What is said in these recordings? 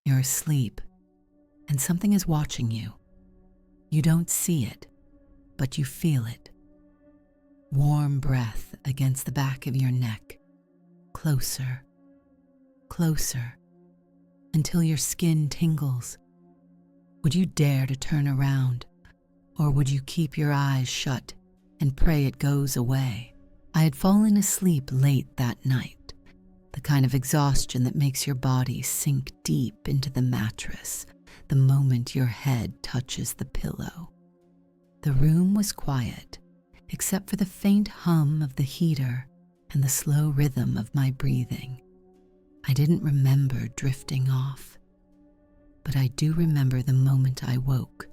You're asleep, and something is watching you. You don't see it, but you feel it. Warm breath against the back of your neck. Closer, closer, until your skin tingles. Would you dare to turn around, or would you keep your eyes shut and pray it goes away? I had fallen asleep late that night, the kind of exhaustion that makes your body sink deep into the mattress the moment your head touches the pillow. The room was quiet, except for the faint hum of the heater and the slow rhythm of my breathing. I didn't remember drifting off, but I do remember the moment I woke.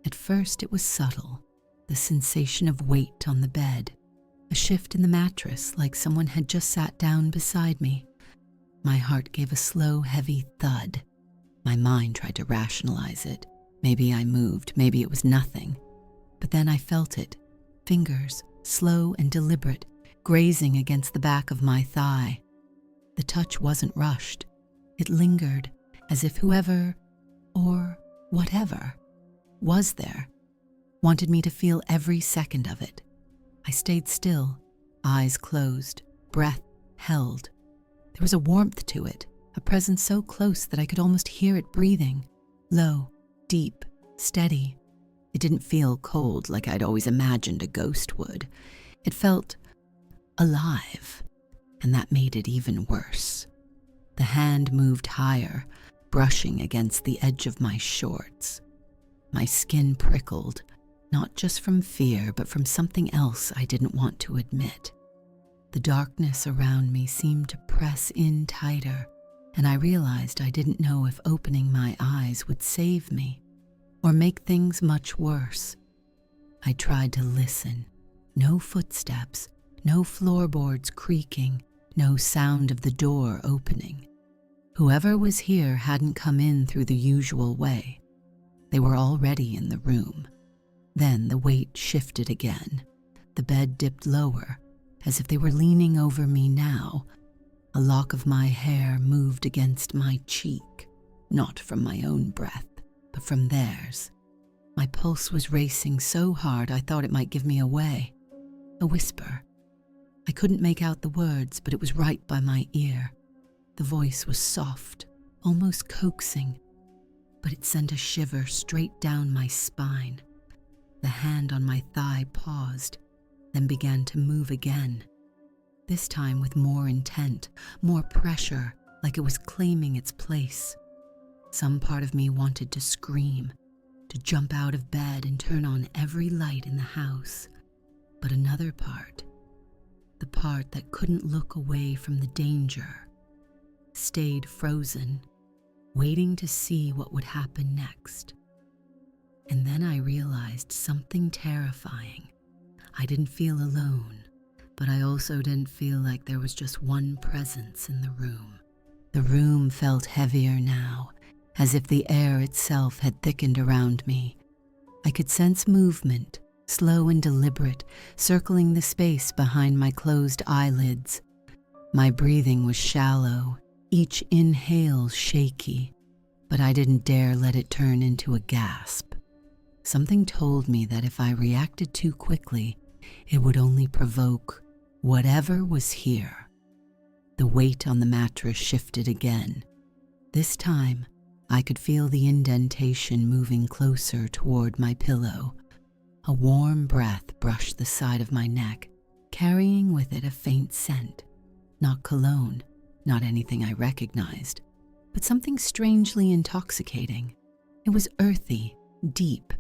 At first it was subtle, the sensation of weight on the bed, a shift in the mattress like someone had just sat down beside me. My heart gave a slow, heavy thud. My mind tried to rationalize it. Maybe I moved, maybe it was nothing. But then I felt it, fingers, slow and deliberate, grazing against the back of my thigh. The touch wasn't rushed. It lingered, as if whoever, or whatever, was there, wanted me to feel every second of it. I stayed still, eyes closed, breath held. There was a warmth to it, a presence so close that I could almost hear it breathing, low, deep, steady. It didn't feel cold like I'd always imagined a ghost would. It felt alive, and that made it even worse. The hand moved higher, brushing against the edge of my shorts. My skin prickled, not just from fear, but from something else I didn't want to admit. The darkness around me seemed to press in tighter, and I realized I didn't know if opening my eyes would save me or make things much worse. I tried to listen. No footsteps, no floorboards creaking, no sound of the door opening. Whoever was here hadn't come in through the usual way. They were already in the room. Then the weight shifted again. The bed dipped lower, as if they were leaning over me now. A lock of my hair moved against my cheek, not from my own breath, but from theirs. My pulse was racing so hard I thought it might give me away. A whisper. I couldn't make out the words, but it was right by my ear. The voice was soft, almost coaxing, but it sent a shiver straight down my spine. The hand on my thigh paused, then began to move again. This time with more intent, more pressure, like it was claiming its place. Some part of me wanted to scream, to jump out of bed and turn on every light in the house. But another part, the part that couldn't look away from the danger, stayed frozen, waiting to see what would happen next. And then I realized something terrifying. I didn't feel alone, but I also didn't feel like there was just one presence in the room. The room felt heavier now, as if the air itself had thickened around me. I could sense movement, slow and deliberate, circling the space behind my closed eyelids. My breathing was shallow, each inhale shaky, but I didn't dare let it turn into a gasp. Something told me that if I reacted too quickly, it would only provoke whatever was here. The weight on the mattress shifted again. This time, I could feel the indentation moving closer toward my pillow. A warm breath brushed the side of my neck, carrying with it a faint scent. Not cologne, not anything I recognized, but something strangely intoxicating. It was earthy, deep,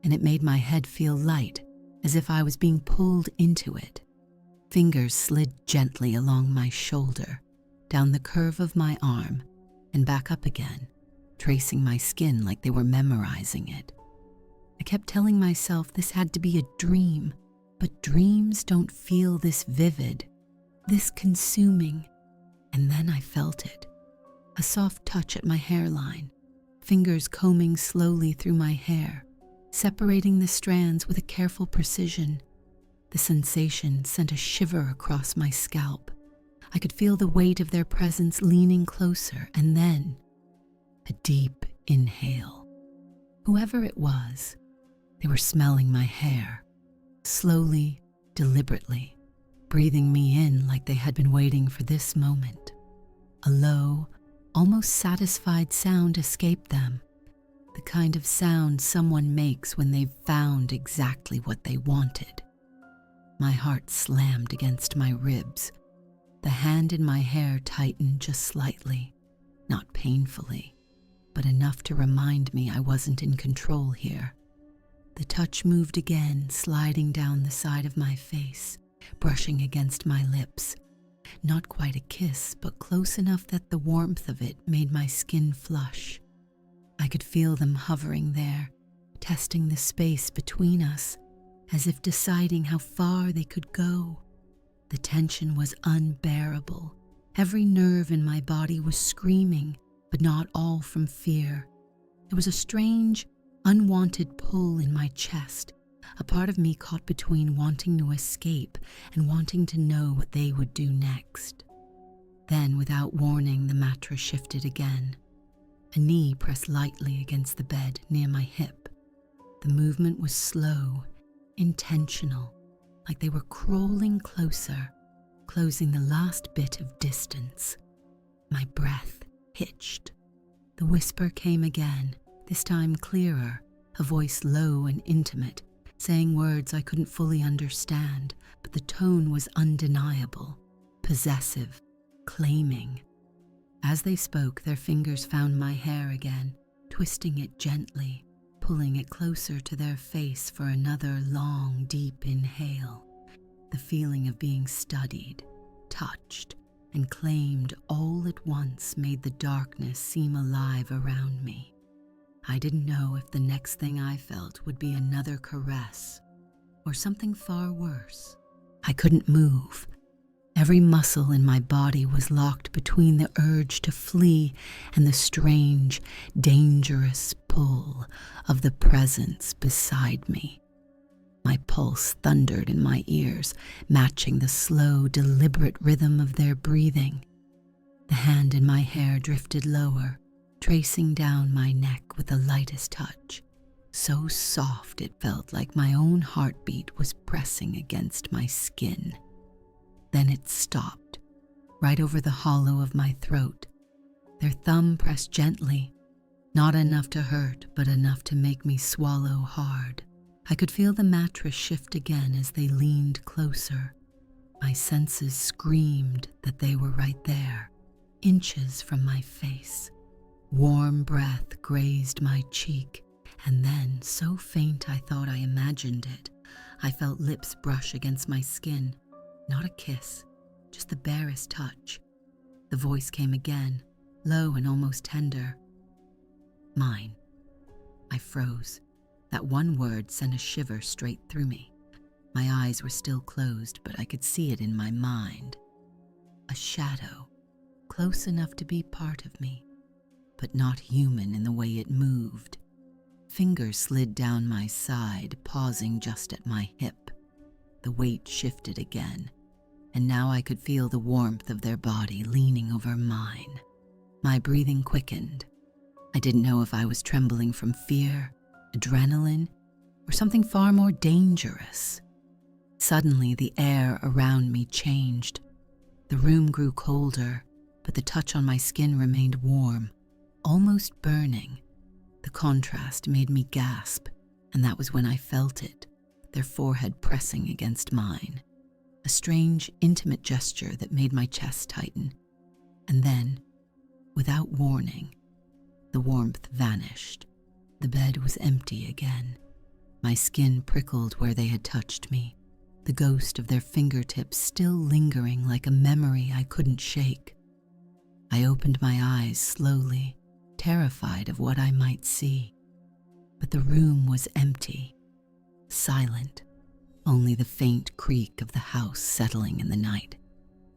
and it made my head feel light, as if I was being pulled into it. Fingers slid gently along my shoulder, down the curve of my arm, and back up again, tracing my skin like they were memorizing it. I kept telling myself this had to be a dream, but dreams don't feel this vivid, this consuming. And then I felt it, a soft touch at my hairline, fingers combing slowly through my hair, separating the strands with a careful precision. The sensation sent a shiver across my scalp. I could feel the weight of their presence leaning closer, and then A deep inhale. Whoever it was, they were smelling my hair, slowly, deliberately, breathing me in like they had been waiting for this moment. A low, almost satisfied sound escaped them, the kind of sound someone makes when they've found exactly what they wanted. My heart slammed against my ribs. The hand in my hair tightened just slightly, not painfully, but enough to remind me I wasn't in control here. The touch moved again, sliding down the side of my face, brushing against my lips. Not quite a kiss, but close enough that the warmth of it made my skin flush. I could feel them hovering there, testing the space between us, as if deciding how far they could go. The tension was unbearable. Every nerve in my body was screaming, but not all from fear. There was a strange, unwanted pull in my chest, a part of me caught between wanting to escape and wanting to know what they would do next. Then, without warning, the mattress shifted again. A knee pressed lightly against the bed near my hip. The movement was slow, intentional, like they were crawling closer, closing the last bit of distance. My breath hitched. The whisper came again, this time clearer, a voice low and intimate, saying words I couldn't fully understand, but the tone was undeniable, possessive, claiming. As they spoke, their fingers found my hair again, twisting it gently, pulling it closer to their face for another long, deep inhale. The feeling of being studied, touched, and claimed all at once made the darkness seem alive around me. I didn't know if the next thing I felt would be another caress or something far worse. I couldn't move. Every muscle in my body was locked between the urge to flee and the strange, dangerous pull of the presence beside me. My pulse thundered in my ears, matching the slow, deliberate rhythm of their breathing. The hand in my hair drifted lower, tracing down my neck with the lightest touch, so soft it felt like my own heartbeat was pressing against my skin. Then it stopped, right over the hollow of my throat. Their thumb pressed gently, not enough to hurt, but enough to make me swallow hard. I could feel the mattress shift again as they leaned closer. My senses screamed that they were right there, inches from my face. Warm breath grazed my cheek, and then, so faint I thought I imagined it, I felt lips brush against my skin. Not a kiss, just the barest touch. The voice came again, low and almost tender. Mine. I froze. That one word sent a shiver straight through me. My eyes were still closed, but I could see it in my mind. A shadow, close enough to be part of me, but not human in the way it moved. Fingers slid down my side, pausing just at my hip. The weight shifted again, and now I could feel the warmth of their body leaning over mine. My breathing quickened. I didn't know if I was trembling from fear, adrenaline, or something far more dangerous. Suddenly, the air around me changed. The room grew colder, but the touch on my skin remained warm, almost burning. The contrast made me gasp, and that was when I felt it, their forehead pressing against mine. A strange, intimate gesture that made my chest tighten. And then, without warning, the warmth vanished. The bed was empty again. My skin prickled where they had touched me, the ghost of their fingertips still lingering like a memory I couldn't shake. I opened my eyes slowly, terrified of what I might see. But the room was empty, silent, only the faint creak of the house settling in the night.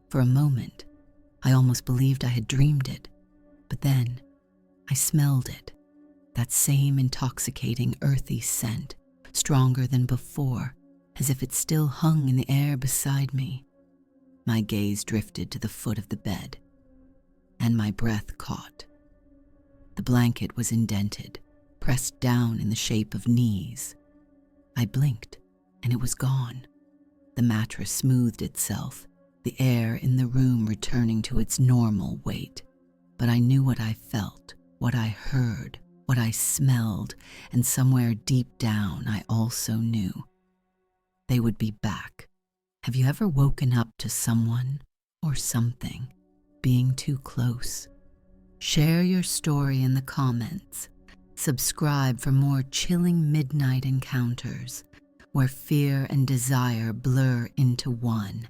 For a moment, I almost believed I had dreamed it, but then I smelled it. That same intoxicating, earthy scent, stronger than before, as if it still hung in the air beside me. My gaze drifted to the foot of the bed, and my breath caught. The blanket was indented, pressed down in the shape of knees. I blinked, and it was gone. The mattress smoothed itself, the air in the room returning to its normal weight. But I knew what I felt, what I heard, what I smelled, and somewhere deep down I also knew. They would be back. Have you ever woken up to someone or something being too close? Share your story in the comments. Subscribe for more chilling midnight encounters where fear and desire blur into one.